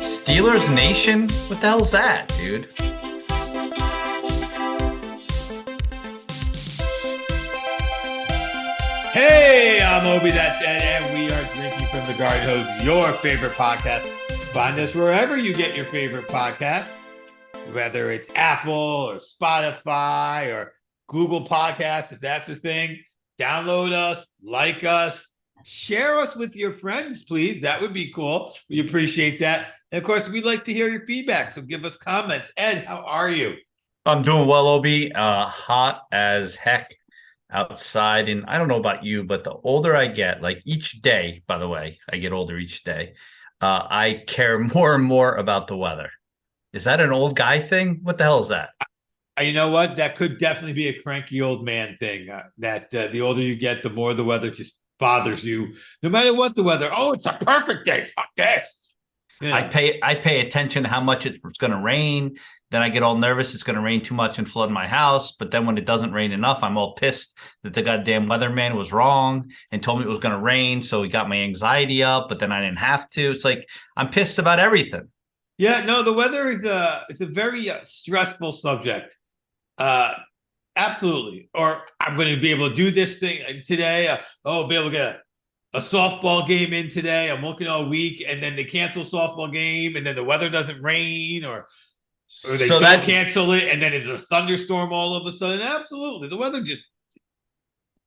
Steelers Nation? What the hell's that, dude? Hey, I'm Obi, that's Ed, and we are drinking from the Garden Hose, your favorite podcast. Find us wherever you get your favorite podcasts, whether it's Apple or Spotify or Google Podcasts, if that's the thing. Download us, like us, share us with your friends, please. That would be cool. We appreciate that. And of course, we'd like to hear your feedback, so give us comments. Ed, how are you? I'm doing well, Obi. Hot as heck outside. And I don't know about you, but the older I get, like each day, by the way, I get older each day. I care more and more about the weather. Is that an old guy thing? What the hell is that? You know what? That could definitely be a cranky old man thing. The older you get, the more the weather just bothers you, no matter what the weather. Oh, it's a perfect day. Fuck this. Yeah. I pay attention to how much it's going to rain. Then I get all nervous. It's going to rain too much and flood my house. But then when it doesn't rain enough, I'm all pissed that the goddamn weatherman was wrong and told me it was going to rain. So he got my anxiety up, but then I didn't have to. It's like I'm pissed about everything. Yeah, no, the weather is it's a very stressful subject. Absolutely. Or I'm going to be able to do this thing today. Be able to get a softball game in today. I'm working all week, and then they cancel softball game, and then the weather doesn't rain, or they don't cancel it, and then there's a thunderstorm all of a sudden. Absolutely, the weather just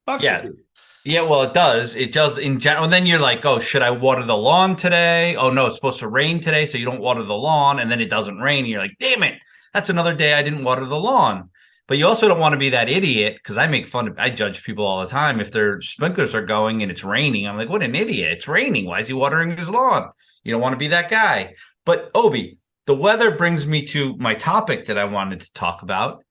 fucks with you. Yeah, well, it does. It does in general. And then you're like, oh, should I water the lawn today? Oh, no, it's supposed to rain today, so you don't water the lawn, and then it doesn't rain. And you're like, damn it, that's another day I didn't water the lawn. But you also don't want to be that idiot, because I judge people all the time. If their sprinklers are going and it's raining, I'm like, what an idiot. It's raining. Why is he watering his lawn? You don't want to be that guy. But Obi, the weather brings me to my topic that I wanted to talk about.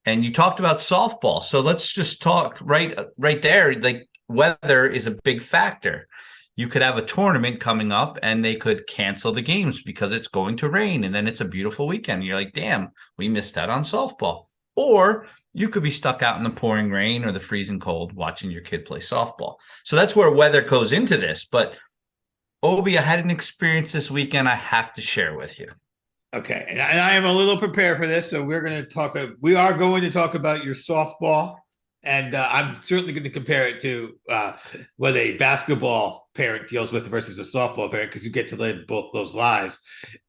And you talked about softball. So let's just talk right there. Like, weather is a big factor. You could have a tournament coming up and they could cancel the games because it's going to rain. And then it's a beautiful weekend. You're like, damn, we missed out on softball. Or you could be stuck out in the pouring rain or the freezing cold watching your kid play softball. So that's where weather goes into this. But Obi, I had an experience this weekend I have to share with you. Okay, and I am a little prepared for this. So we are going to talk about your softball. And I'm certainly going to compare it to what a basketball parent deals with versus a softball parent, because you get to live both those lives.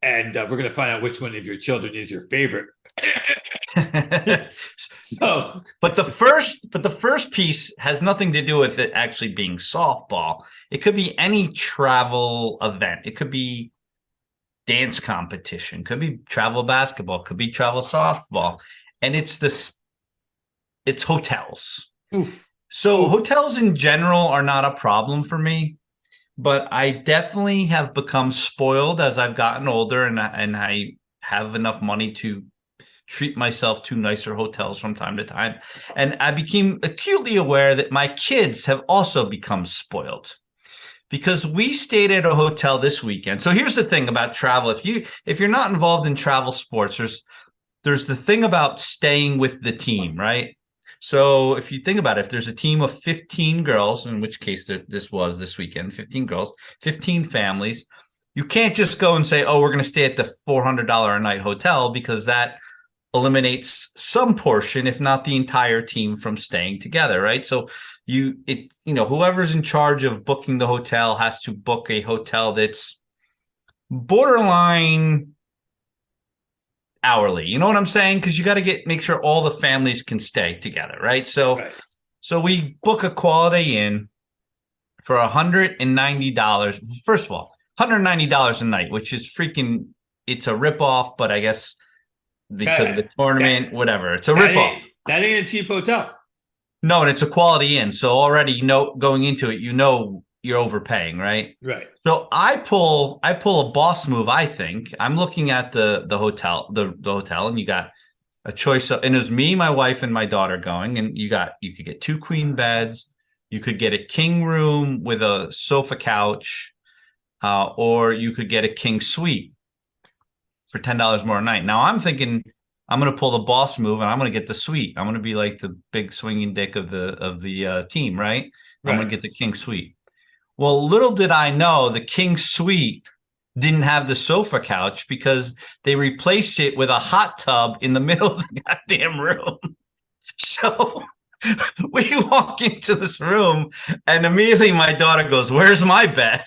And we're going to find out which one of your children is your favorite. But the first piece has nothing to do with it actually being softball. It could be any travel event. It could be dance competition, could be travel basketball, could be travel softball. And it's hotels. Oof. So hotels in general are not a problem for me, but I definitely have become spoiled as I've gotten older, and I have enough money to treat myself to nicer hotels from time to time. And I became acutely aware that my kids have also become spoiled, because we stayed at a hotel this weekend. So here's the thing about travel. If you're not involved in travel sports, there's the thing about staying with the team, right? So if you think about it, if there's a team of 15 girls, in which case this was this weekend, 15 girls, 15 families, you can't just go and say, oh, we're going to stay at the $400 a night hotel, because that eliminates some portion, if not the entire team, from staying together, right? So whoever's in charge of booking the hotel has to book a hotel that's borderline hourly. You know what I'm saying? Because you got to make sure all the families can stay together, right? So we book a Quality Inn for $190. First of all, $190 a night, which is it's a ripoff, but I guess because of the tournament, whatever. It's a ripoff. That ain't a cheap hotel. No, and it's a Quality Inn. So already, going into it, you're overpaying, right? Right. So I pull a boss move. I think I'm looking at the hotel, the hotel, and you got a choice of, and it was me, my wife, and my daughter going, and you could get 2 queen beds, you could get a king room with a sofa couch, or you could get a king suite for $10 more a night. Now I'm thinking I'm going to pull the boss move, and I'm going to get the suite. I'm going to be like the big swinging dick of the team, right? I'm going to get the king suite. Well, little did I know the king suite didn't have the sofa couch because they replaced it with a hot tub in the middle of the goddamn room. So we walk into this room and immediately my daughter goes, "Where's my bed?"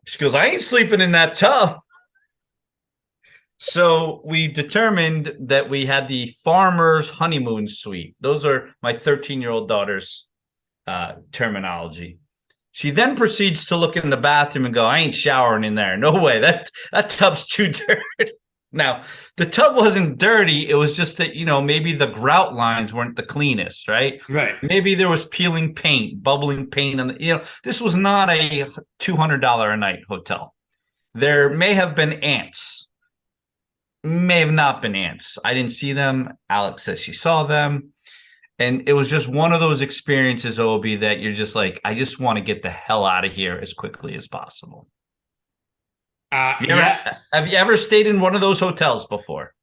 She goes, "I ain't sleeping in that tub." So we determined that we had the farmer's honeymoon suite. Those are my 13-year-old daughter's terminology. She then proceeds to look in the bathroom and go, "I ain't showering in there. No way. That tub's too dirty." Now, the tub wasn't dirty. It was just that, maybe the grout lines weren't the cleanest, right? Right. Maybe there was peeling paint, bubbling paint on this was not a $200 a night hotel. There may have been ants. May have not been ants. I didn't see them. Alex says she saw them. And it was just one of those experiences, Obi, that you're just like, I just want to get the hell out of here as quickly as possible. Have you ever stayed in one of those hotels before?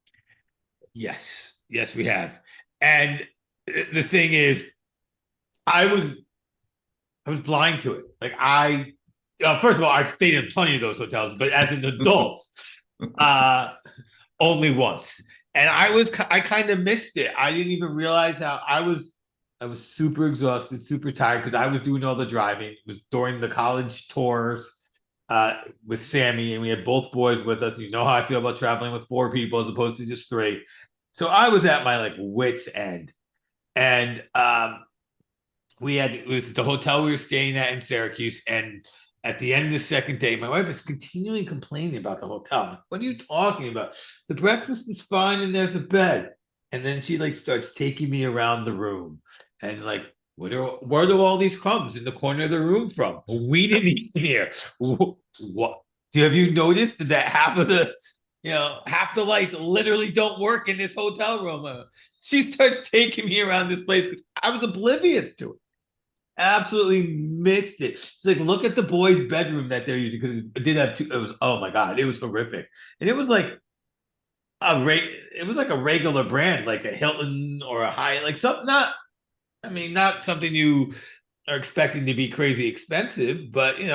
Yes, we have. And the thing is, I was blind to it. Like first of all, I've stayed in plenty of those hotels, but as an adult, only once. And I kind of missed it. I didn't even realize how I was super exhausted, super tired because I was doing all the driving. It was during the college tours with Sammy, and we had both boys with us. You know how I feel about traveling with 4 people as opposed to just 3. So I was at my wits end. And it was the hotel we were staying at in Syracuse, and at the end of the second day, my wife is continually complaining about the hotel. I'm like, "What are you talking about? The breakfast is fine and there's a bed." And then she starts taking me around the room and where do all these crumbs in the corner of the room from? We didn't eat here. What? Have you noticed that half the lights literally don't work in this hotel room? She starts taking me around this place because I was oblivious to it. Absolutely missed it. She's like, "Look at the boys' bedroom that they're using," because it did have 2. It was, oh my god, it was horrific, and it was like a regular brand, like a Hilton or a Hyatt, something not something you are expecting to be crazy expensive, but it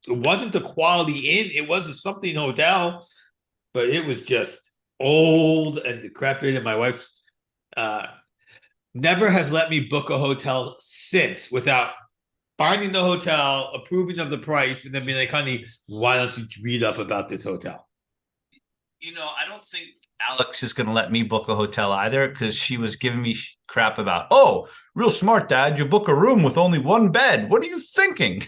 wasn't the Quality Inn. It was a something hotel, but it was just old and decrepit. And my wife's never has let me book a hotel since without finding the hotel, approving of the price, and then being like, "Honey, why don't you read up about this hotel?" I don't think Alex is going to let me book a hotel either, because she was giving me crap about, "Oh, real smart, Dad. You book a room with only 1 bed. What are you thinking?"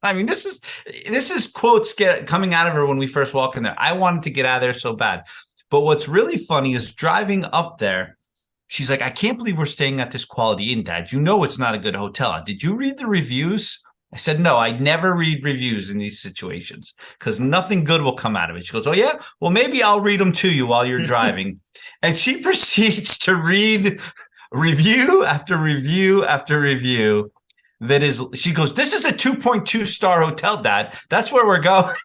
I mean, this is quotes coming out of her when we first walk in there. I wanted to get out of there so bad. But what's really funny is driving up there, she's like, "I can't believe we're staying at this Quality Inn, Dad. You know it's not a good hotel. Did you read the reviews?" I said, "No, I never read reviews in these situations because nothing good will come out of it." She goes, "Oh, yeah? Well, maybe I'll read them to you while you're driving." And she proceeds to read review after review after review. She goes, "This is a 2.2 star hotel, Dad. That's where we're going."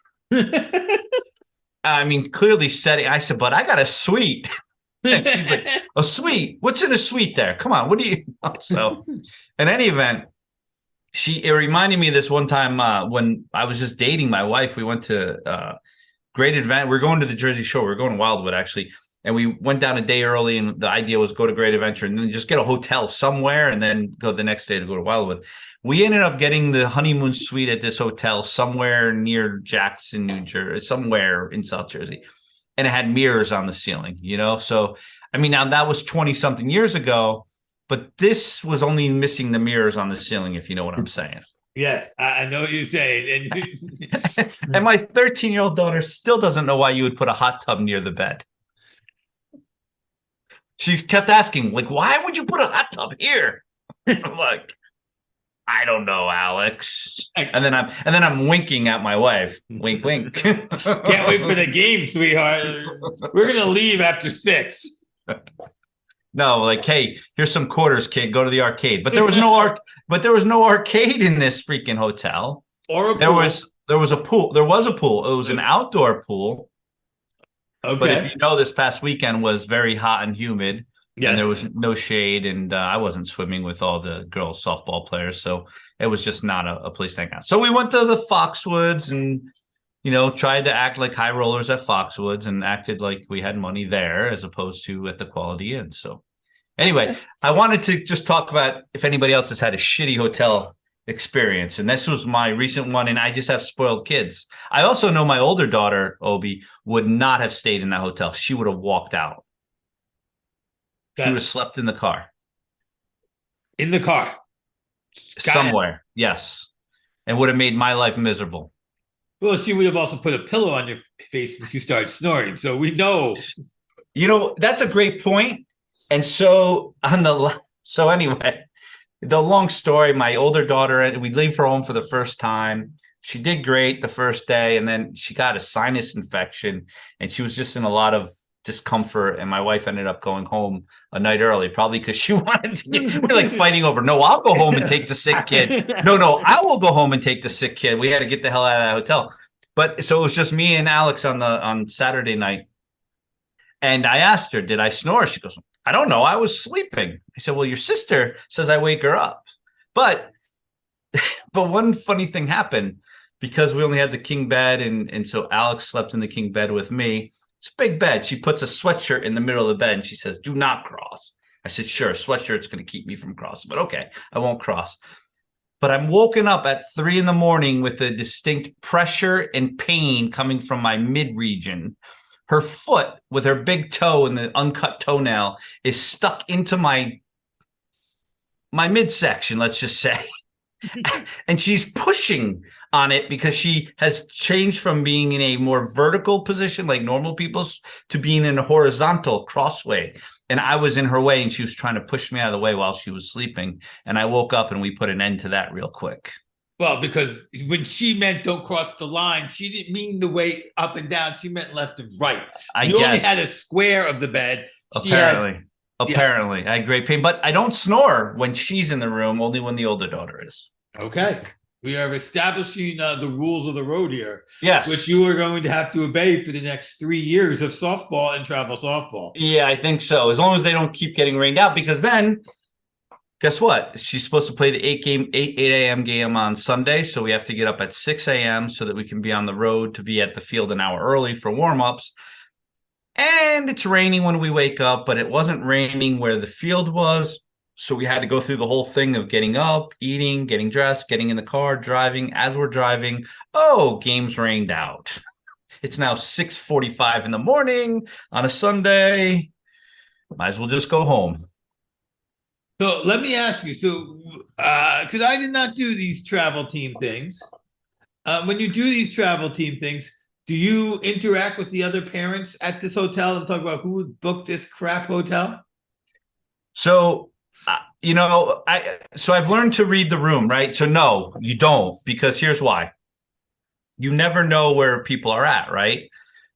I mean, clearly setting. I said, "But I got a suite." And she's like, "A suite? What's in a suite there? Come on, what do you?" So, in any event, it reminded me of this one time when I was just dating my wife. We went to Great Adventure. We're going to the Jersey Shore. We're going to Wildwood, actually. And we went down a day early, and the idea was go to Great Adventure and then just get a hotel somewhere and then go the next day to go to Wildwood. We ended up getting the honeymoon suite at this hotel somewhere near Jackson, New Jersey, somewhere in South Jersey. And it had mirrors on the ceiling, So, I mean, now that was 20-something years ago, but this was only missing the mirrors on the ceiling, if you know what I'm saying. Yes, I know what you're saying. And my 13-year-old daughter still doesn't know why you would put a hot tub near the bed. She's kept asking, "Why would you put a hot tub here?" I'm like, "I don't know, Alex." And then I'm winking at my wife. Wink, wink. Can't wait for the game, sweetheart. We're gonna leave after 6. No, "Hey, here's some quarters, kid. Go to the arcade." But there was no arcade in this freaking hotel. Or a pool. There was a pool. There was a pool. It was an outdoor pool. Okay. But if you know, this past weekend was very hot and humid. and there Yes. was no shade, and I wasn't swimming with all the girls softball players, so it was just not a place to hang out. So we went to the Foxwoods and tried to act like high rollers at Foxwoods and acted like we had money there as opposed to at the Quality Inn. So anyway, I wanted to just talk about if anybody else has had a shitty hotel experience. And this was my recent one. And I just have spoiled kids. I also know my older daughter, Obi, would not have stayed in that hotel. She would have walked out. She would have slept in the car. In the car. Somewhere. Yes. And would have made my life miserable. Well, she would have also put a pillow on your face if you started snoring. So we know. That's a great point. And so anyway, the long story, my older daughter, we leave her home for the first time. She did great the first day, and then she got a sinus infection, and she was just in a lot of discomfort. And my wife ended up going home a night early, probably because she wanted to we're like fighting over, no, I'll go home and take the sick kid. No, I will go home and take the sick kid. We had to get the hell out of that hotel. But so it was just me and Alex on Saturday night. And I asked her, did I snore? She goes, I don't know. I was sleeping. I said, well, your sister says I wake her up. But one funny thing happened because we only had the king bed. And so Alex slept in the king bed with me. It's a big bed. She puts a sweatshirt in the middle of the bed and she says, do not cross. I said, sure, sweatshirt's going to keep me from crossing. But okay, I won't cross. But I'm woken up at 3 a.m. with a distinct pressure and pain coming from my mid region. Her foot with her big toe and the uncut toenail is stuck into my midsection, let's just say. And she's pushing on it because she has changed from being in a more vertical position like normal people's to being in a horizontal crossway. And I was in her way and she was trying to push me out of the way while she was sleeping. And I woke up and we put an end to that real quick. Well, because when she meant don't cross the line, she didn't mean the way up and down. She meant left and right. You only had a square of the bed. Apparently, I had great pain. But I don't snore when she's in the room, only when the older daughter is. Okay. We are establishing the rules of the road here. Yes. Which you are going to have to obey for the next 3 years of softball and travel softball. Yeah, I think so. As long as they don't keep getting rained out, because then guess what? She's supposed to play the 8 a.m. game on Sunday. So we have to get up at 6 a.m. so that we can be on the road to be at the field an hour early for warm-ups. And it's raining when we wake up, but it wasn't raining where the field was. So we had to go through the whole thing of getting up, eating, getting dressed, getting in the car, driving. As we're driving, game's rained out. It's now 6:45 in the morning on a Sunday. Might as well just go home. So let me ask you, because I did not do these travel team things. When you do these travel team things, do you interact with the other parents at this hotel and talk about who booked this crap hotel? So, I've learned to read the room, right? So no, you don't, because here's why. You never know where people are at, right?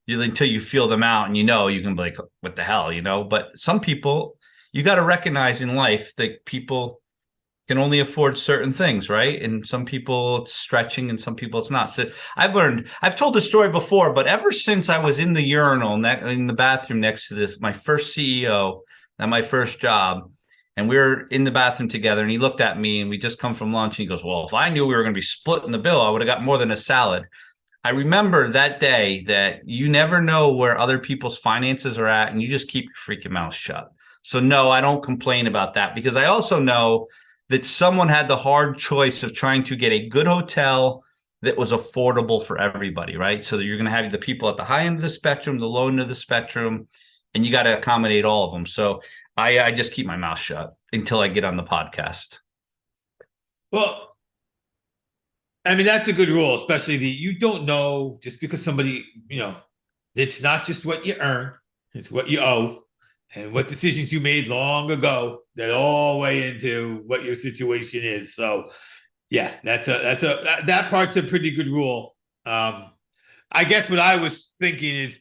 Until you feel them out and you can be like, what the hell, But some people, you got to recognize in life that people can only afford certain things, right? And some people it's stretching and some people it's not. So I've told this story before, but ever since I was in the urinal in the bathroom next to my first CEO at my first job, and we were in the bathroom together and he looked at me and we just come from lunch and he goes, well, if I knew we were going to be splitting the bill, I would have got more than a salad. I remember that day that you never know where other people's finances are at and you just keep your freaking mouth shut. So no, I don't complain about that because I also know that someone had the hard choice of trying to get a good hotel that was affordable for everybody, right? So that you're going to have the people at the high end of the spectrum, the low end of the spectrum, and you got to accommodate all of them. So I just keep my mouth shut until I get on the podcast. Well, I mean, that's a good rule, especially you don't know just because somebody, it's not just what you earn, it's what you owe. And what decisions you made long ago that all weigh into what your situation is. So, yeah, that part's a pretty good rule. I guess what I was thinking is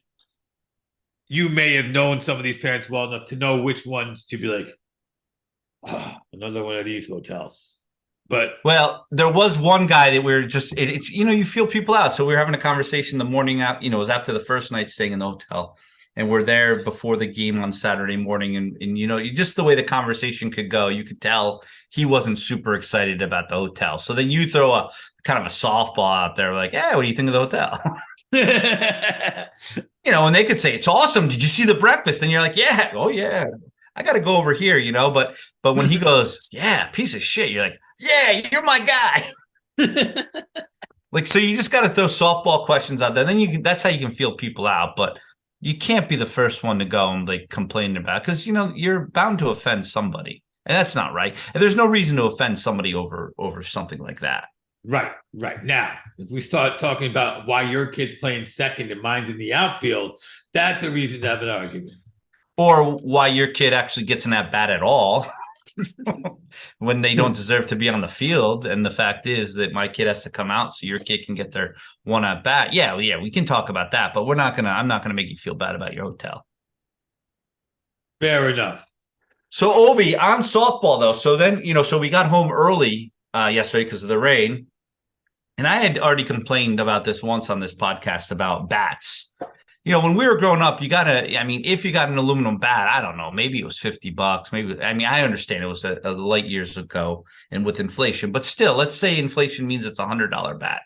you may have known some of these parents well enough to know which ones to be like, another one of these hotels. But there was one guy that we were just it's you feel people out. So we were having a conversation the morning out. It was after the first night staying in the hotel. and we're there before the game on Saturday morning, and just the way the conversation could go, you could tell he wasn't super excited about the hotel. So then you throw a kind of a softball out there, like, "Yeah, what do you think of the hotel?" And they could say, "It's awesome. Did you see the breakfast?" And you're like, "Yeah, oh yeah, I got to go over here," But when he goes, "Yeah, piece of shit," you're like, "Yeah, you're my guy." Like, so you just got to throw softball questions out there. Then that's how you can feel people out. But you can't be the first one to go and like complain about it, because you're bound to offend somebody, and that's not right. And there's no reason to offend somebody over something like that. Right. Now, if we start talking about why your kid's playing second and mine's in the outfield, that's a reason to have an argument. Or why your kid actually gets an at bat at all when they don't deserve to be on the field. And the fact is that my kid has to come out so your kid can get their one at bat. Yeah, we can talk about that, but I'm not gonna make you feel bad about your hotel. Fair enough. So Obi, on softball though, so then so we got home early yesterday because of the rain. And I had already complained about this once on this podcast about bats. When we were growing up, if you got an aluminum bat, I don't know, maybe it was $50. Maybe, I understand it was a light years ago and with inflation, but still, let's say inflation means it's $100 bat.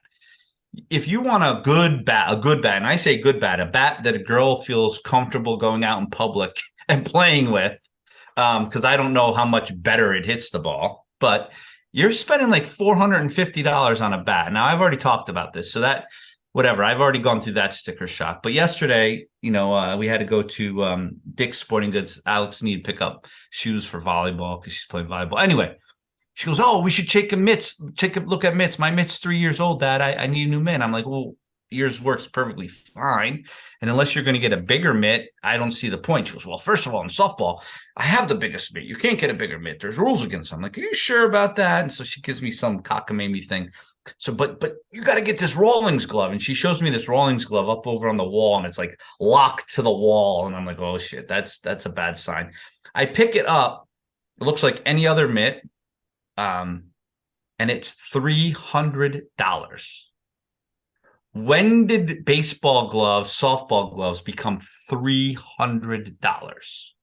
If you want a good bat, and I say good bat, a bat that a girl feels comfortable going out in public and playing with, because I don't know how much better it hits the ball, but you're spending like $450 on a bat. Now, I've already talked about this, so that whatever, I've already gone through that sticker shock. But yesterday, we had to go to Dick's Sporting Goods. Alex needed to pick up shoes for volleyball because she's playing volleyball. Anyway, she goes, "Oh, we should take a look at mitts. My mitt's 3 years old, Dad. I need a new mitt." I'm like, "Well, yours works perfectly fine. And unless you're going to get a bigger mitt, I don't see the point." She goes, "Well, first of all, in softball, I have the biggest mitt. You can't get a bigger mitt. There's rules against it." I'm like, "Are you sure about that?" And so she gives me some cockamamie thing. So, but you got to get this Rawlings glove. And she shows me this Rawlings glove up over on the wall, and it's like locked to the wall. And I'm like, "Oh shit, that's a bad sign." I pick it up. It looks like any other mitt. And it's $300. When did baseball gloves, softball gloves become $300?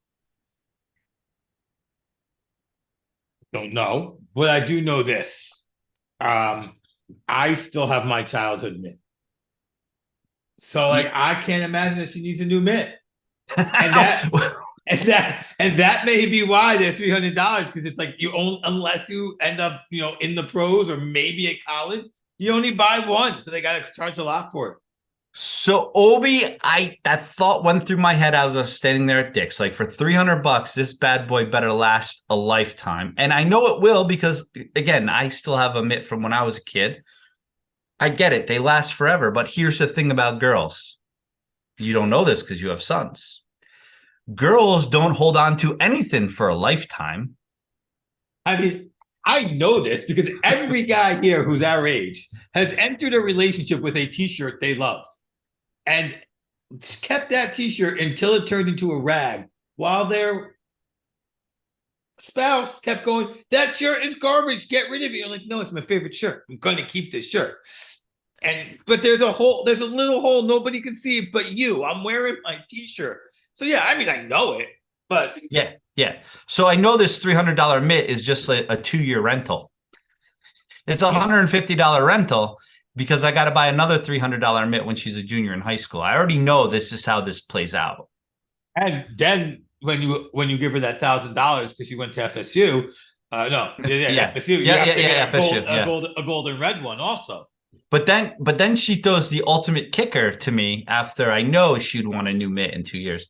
Don't know, but I do know this. I still have my childhood mitt. So I can't imagine that she needs a new mitt. And that may be why they're $300, because it's like unless you end up, in the pros or maybe at college, you only buy one. So they got to charge a lot for it. So Obi, that thought went through my head. I was standing there at Dick's, like, for $300, this bad boy better last a lifetime. And I know it will, because again, I still have a mitt from when I was a kid. I get it. They last forever. But here's the thing about girls. You don't know this because you have sons. Girls don't hold on to anything for a lifetime. I mean, I know this because every guy here who's our age has entered a relationship with a t-shirt they loved and kept that t-shirt until it turned into a rag, while their spouse kept going, "That shirt is garbage. Get rid of it." You're like, "No, it's my favorite shirt. I'm going to keep this shirt." But there's a little hole nobody can see but you. I'm wearing my t-shirt. So yeah, I mean, I know it, but yeah. So I know this $300 mitt is just like a 2-year rental. It's a $150 rental because I got to buy another $300 mitt when she's a junior in high school. I already know this is how this plays out. And then when you give her that $1,000 because she went to FSU, FSU, you have to get FSU, a golden red one also. But then she throws the ultimate kicker to me after I know she'd want a new mitt in 2 years.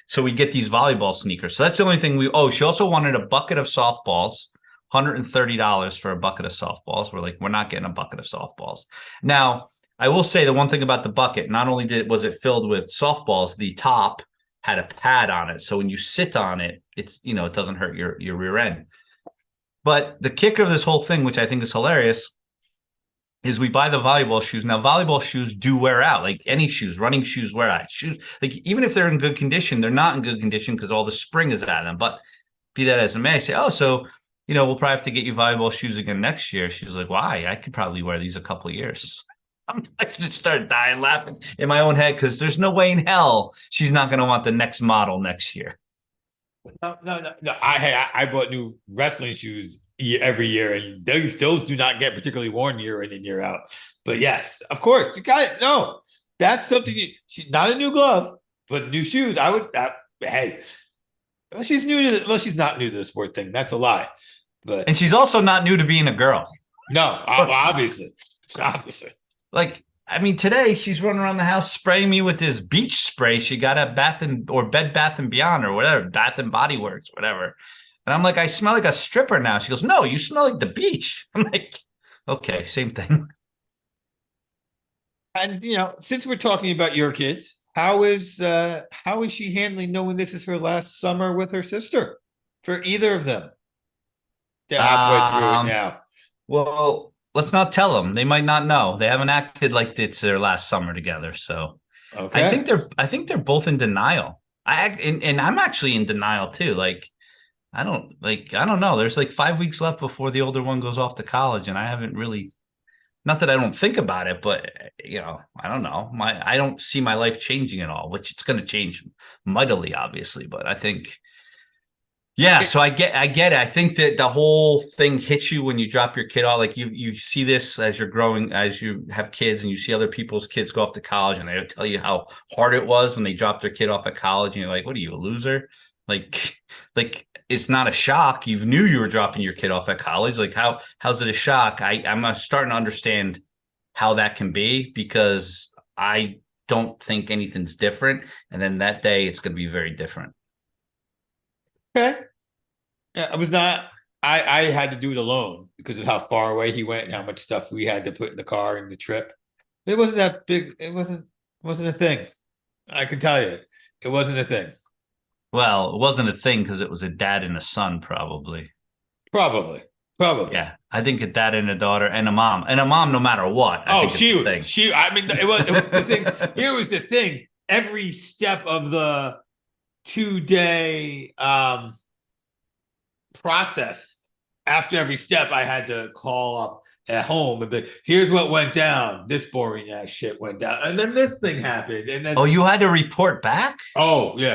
So we get these volleyball sneakers. So that's the only thing she also wanted a bucket of softballs, $130 for a bucket of softballs. We're like, we're not getting a bucket of softballs. Now, I will say the one thing about the bucket, not only was it filled with softballs, the top had a pad on it. So when you sit on it, it doesn't hurt your rear end. But the kicker of this whole thing, which I think is hilarious, is we buy the volleyball shoes. Now, volleyball shoes do wear out, like any shoes. Running shoes wear out. Shoes, like, even if they're in good condition, they're not in good condition because all the spring is out of them. But be that as it may, I say, "Oh, so, we'll probably have to get you volleyball shoes again next year." She's like, "Why? I could probably wear these a couple of years." I should start dying laughing in my own head because there's no way in hell she's not going to want the next model next year. No. I bought new wrestling shoes every year, and those do not get particularly worn year in and year out. But yes, of course, you got it. No, that's something. Not a new glove, but new shoes. I would. Hey, she's new to. She's not new to the sport thing. That's a lie. But And she's also not new to being a girl. no, obviously. Like, I mean, today she's running around the house spraying me with this beach spray she got at Bed Bath and Beyond or whatever, Bath and Body Works, whatever. And I'm like, I smell like a stripper now. She goes, no, you smell like the beach. I'm like, okay, same thing. And since we're talking about your kids, how is she handling knowing this is her last summer with her sister? For either of them, they're halfway through it now. Well, let's not tell them. They might not know. They haven't acted like it's their last summer together. So okay, I think they're both in denial. And I'm actually in denial too. Like, I don't know. There's like 5 weeks left before the older one goes off to college, and I haven't really. Not that I don't think about it, but I don't know. I don't see my life changing at all, which it's going to change mightily, obviously. But I think, yeah. So I get it. I think that the whole thing hits you when you drop your kid off. Like you see this as you're growing, as you have kids, and you see other people's kids go off to college, and they tell you how hard it was when they dropped their kid off at college, and you're like, "What are you, a loser?" Like it's not a shock. You knew you were dropping your kid off at college. Like how's it a shock? I'm starting to understand how that can be because I don't think anything's different. And then that day it's going to be very different. okay. Yeah, I was not. I had to do it alone because of how far away he went and how much stuff we had to put in the car in the trip. It wasn't that big. It wasn't a thing. I can tell you, it wasn't a thing. Well, it wasn't a thing because it was a dad and a son, probably. Probably. Yeah, I think a dad and a daughter and a mom no matter what. I mean, it was the thing. Here was the thing. Every step of the 2-day process, after every step, I had to call up at home and be like, here's what went down. This boring ass shit went down. And then this thing happened. And then you had to report back? Oh, yeah.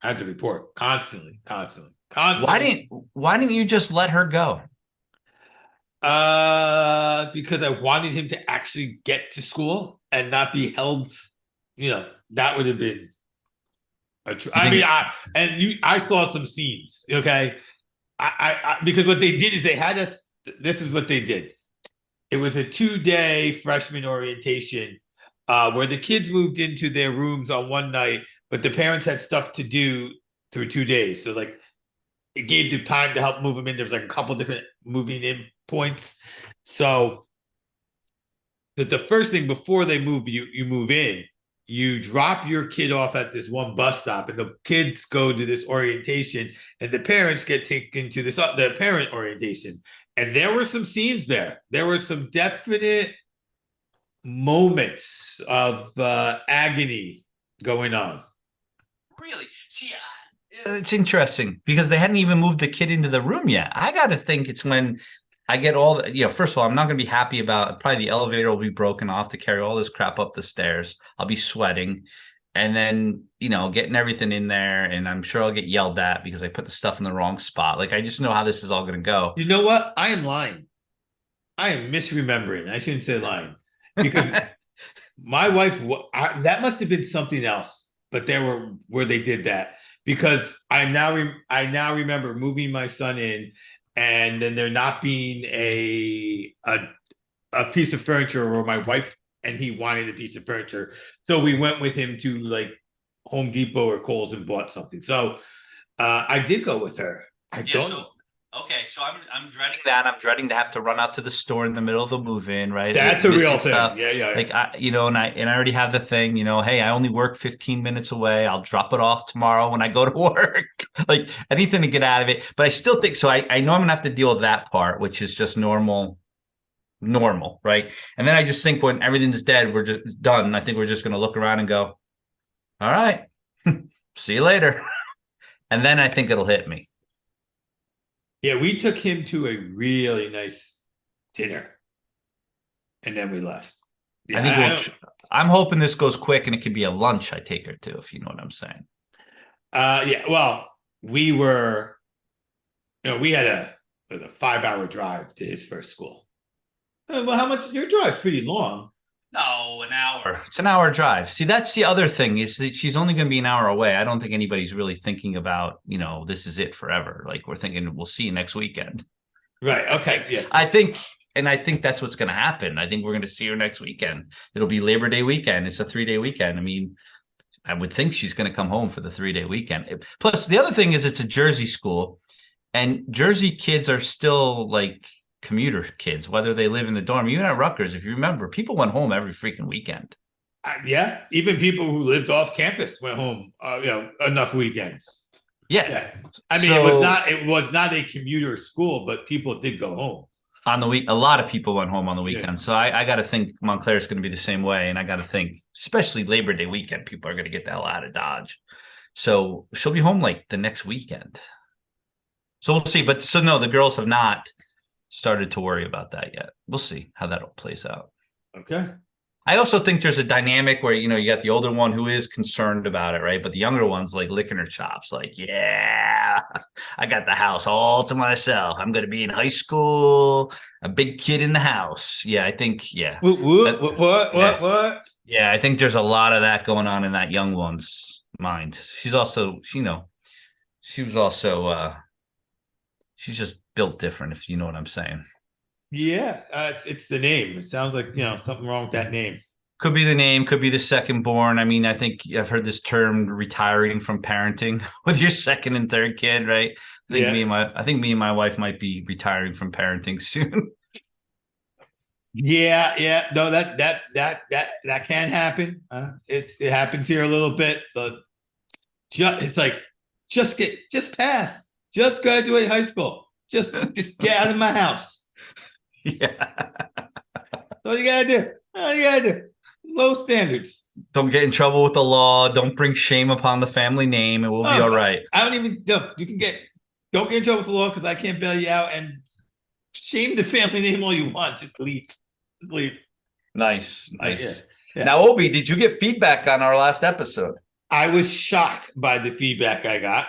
I had to report constantly. Why didn't you just let her go? Because I wanted him to actually get to school and not be held, that would have been I saw some scenes, okay? Because what they did is they had us. This is what they did. It was a 2-day freshman orientation where the kids moved into their rooms on one night, but the parents had stuff to do through 2 days. So like it gave them time to help move them in. There's like a couple different moving in points. So the first thing before they move, you move in, you drop your kid off at this one bus stop, and the kids go to this orientation, and the parents get taken to the parent orientation. And there were some scenes there. There were some definite moments of agony going on. Really? See, it's interesting because they hadn't even moved the kid into the room yet. I got to think it's when I get all the, first of all, I'm not going to be happy about probably the elevator will be broken off to carry all this crap up the stairs. I'll be sweating and then, getting everything in there. And I'm sure I'll get yelled at because I put the stuff in the wrong spot. Like, I just know how this is all going to go. You know what? I am lying. I am misremembering. I shouldn't say lying because my wife, that must have been something else, but there were where they did that because I now remember moving my son in and then there not being a piece of furniture, or my wife and he wanted a piece of furniture. So we went with him to like Home Depot or Kohl's and bought something. So I did go with her. So I'm dreading that. I'm dreading to have to run out to the store in the middle of the move-in, right? That's a real thing. Stuff. Yeah. Like I already have the thing, hey, I only work 15 minutes away. I'll drop it off tomorrow when I go to work. Like anything to get out of it. But I still think so. I know I'm gonna have to deal with that part, which is just normal, right? And then I just think when everything's dead, we're just done. I think we're just gonna look around and go, all right, see you later. And then I think it'll hit me. Yeah, we took him to a really nice dinner, and then we left. I Yeah, think I'm hoping this goes quick and it could be a lunch I take her to, if you know what I'm saying. yeah. Well, we were, we had a 5 hour drive to his first school. Well, how much? Your drive's pretty long. No, an hour. It's an hour drive. See, that's the other thing is that she's only going to be an hour away. I don't think anybody's really thinking about, this is it forever. Like we're thinking we'll see you next weekend. Right. Okay. Yeah. I think that's what's going to happen. I think we're going to see her next weekend. It'll be Labor Day weekend. It's a 3-day weekend. I mean, I would think she's going to come home for the 3-day weekend. Plus, the other thing is it's a Jersey school, and Jersey kids are still like commuter kids, whether they live in the dorm. Even at Rutgers, if you remember, people went home every freaking weekend. Yeah. Even people who lived off campus went home, enough weekends. Yeah. I mean, it was not a commuter school, but people did go home. On the week, a lot of people went home on the weekend. Yeah. So I got to think Montclair is going to be the same way. And I got to think, especially Labor Day weekend, people are going to get the hell out of Dodge. So she'll be home like the next weekend. So we'll see. But no, the girls have not started to worry about that yet. We'll see how that all plays out. Okay. I also think there's a dynamic where, you got the older one who is concerned about it, right? But the younger one's like licking her chops, like, yeah, I got the house all to myself. I'm going to be in high school, a big kid in the house. Yeah, I think, yeah. What? Yeah, I think there's a lot of that going on in that young one's mind. She's also, she was also, she's just built different, if you know what I'm saying. Yeah, it's the name. It sounds like, something wrong with that name. Could be the name, could be the second born. I mean, I think I've heard this term retiring from parenting with your second and third kid, right? I think me and my wife might be retiring from parenting soon. Yeah. No, that can happen. It happens here a little bit, but it's like just pass, just graduate high school, just get out of my house. Yeah. That's all you gotta do. Low standards. Don't get in trouble with the law. Don't bring shame upon the family name. It will be all right. I don't even don't get in trouble with the law because I can't bail you out, and shame the family name all you want. Just leave. Nice. Yeah. Now, Obi, did you get feedback on our last episode? I was shocked by the feedback I got.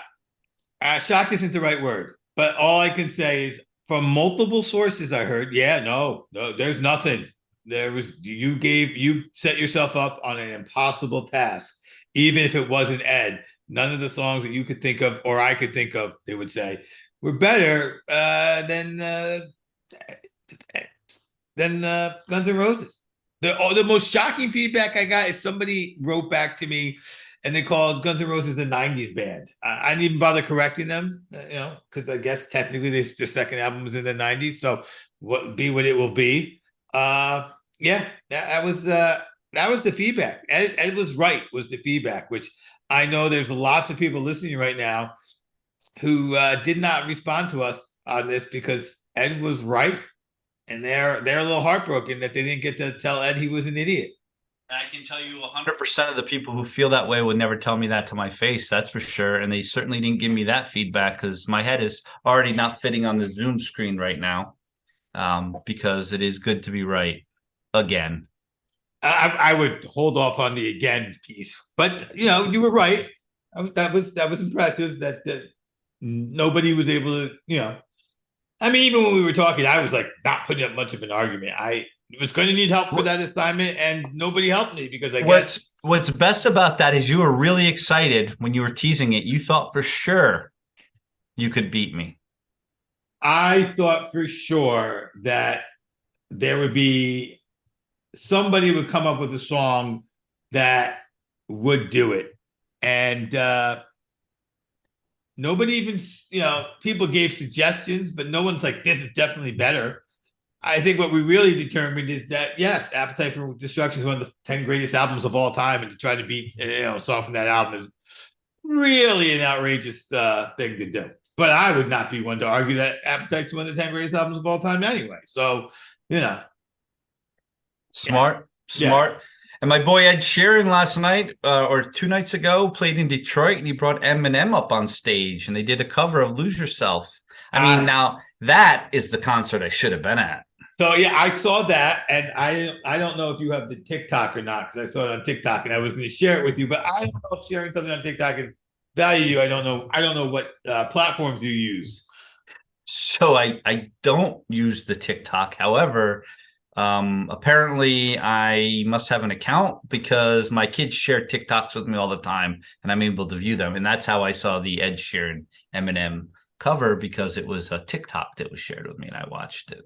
Shocked isn't the right word, but all I can say is, from multiple sources, I heard, no, there's nothing. You set yourself up on an impossible task. Even if it wasn't Ed, none of the songs that you could think of or I could think of, they would say, were better than Guns N' Roses. The most shocking feedback I got is somebody wrote back to me and they called Guns N' Roses the 90s band. I didn't even bother correcting them, because I guess technically their second album was in the 90s. So what it will be. That was the feedback. Ed was right, was the feedback, which I know there's lots of people listening right now who did not respond to us on this because Ed was right. And they're a little heartbroken that they didn't get to tell Ed he was an idiot. I can tell you 100% of the people who feel that way would never tell me that to my face. That's for sure. And they certainly didn't give me that feedback because my head is already not fitting on the Zoom screen right now, because it is good to be right again. I would hold off on the again piece, but you were right. That was impressive that nobody was able to, I mean, even when we were talking, I was like not putting up much of an argument. I was going to need help for that assignment, and nobody helped me because I guess what's best about that is you were really excited when you were teasing it. You thought for sure you could beat me. I thought for sure that there would be somebody would come up with a song that would do it, and nobody even, people gave suggestions, but no one's like, this is definitely better. I think what we really determined is that, yes, Appetite for Destruction is one of the 10 greatest albums of all time, and to try to beat a song from that album is really an outrageous thing to do. But I would not be one to argue that Appetite's one of the 10 greatest albums of all time anyway. So, Smart. And my boy Ed Sheeran last night or 2 nights ago played in Detroit, and he brought Eminem up on stage, and they did a cover of Lose Yourself. I mean, now that is the concert I should have been at. So yeah, I saw that, and I don't know if you have the TikTok or not because I saw it on TikTok, and I was going to share it with you, but I don't know if sharing something on TikTok is value you. I don't know. I don't know what platforms you use. So I don't use the TikTok. However, apparently I must have an account because my kids share TikToks with me all the time, and I'm able to view them. And that's how I saw the Ed Sheeran Eminem cover, because it was a TikTok that was shared with me, and I watched it.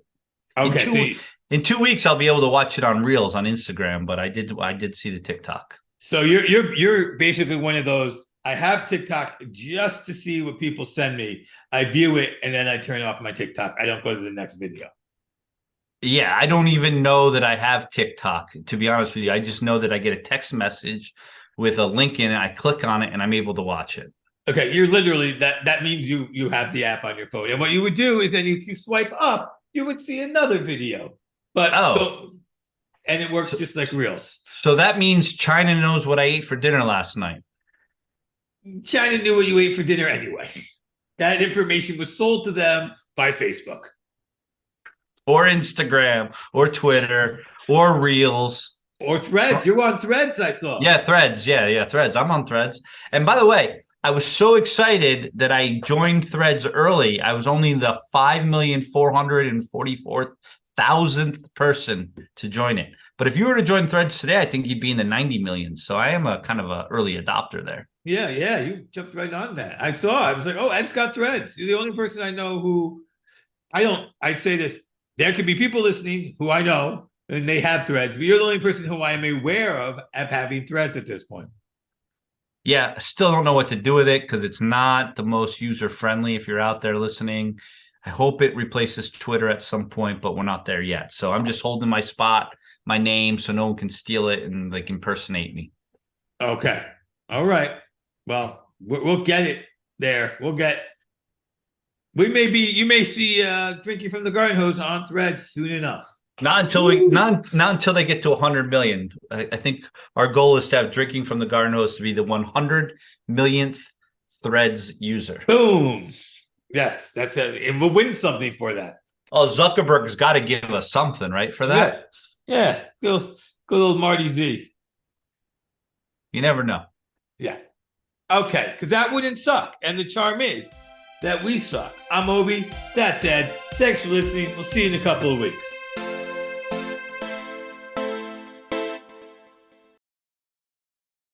Okay, In 2 weeks, I'll be able to watch it on Reels on Instagram, but I did see the TikTok. so you're basically one of those. I have TikTok just to see what people send me. I view it and then I turn off my TikTok. I don't go to the next video. Yeah, I don't even know that I have TikTok, to be honest with you. I just know that I get a text message with a link in it. I click on it and I'm able to watch it. Okay, you're literally that means you have the app on your phone. And what you would do is then if you swipe up, you would see another video. And it works just like Reels. So that means China knows what I ate for dinner last night. China knew what you ate for dinner anyway. That information was sold to them by Facebook. Or Instagram, or Twitter, or Reels. Or Threads. You're on Threads, I thought. Yeah, Threads. Yeah, Threads. I'm on Threads. And by the way, I was so excited that I joined Threads early. I was only the 5,444,000th person to join it. But if you were to join Threads today, I think you'd be in the 90 million. So I am a kind of an early adopter there. Yeah, you jumped right on that. I was like, oh, Ed's got Threads. You're the only person I know who I'd say this. There could be people listening who I know and they have Threads, but you're the only person who I am aware of having Threads at this point. Yeah, I still don't know what to do with it because it's not the most user-friendly if you're out there listening. I hope it replaces Twitter at some point, but we're not there yet. So I'm just holding my spot, my name, so no one can steal it and like impersonate me. Okay. All right. Well, we'll get it there. You may see Drinking from the Garden Hose on Threads soon enough. Not until they get to 100 million. I think our goal is to have Drinking from the Garden Hose to be the 100 millionth Threads user. Boom. Yes, that's it. And we'll win something for that. Oh, Zuckerberg's got to give us something, right, for that? Yeah. Good old Marty D. You never know. Yeah. Okay, because that wouldn't suck. And the charm is that we suck. I'm Obi. That's Ed. Thanks for listening. We'll see you in a couple of weeks.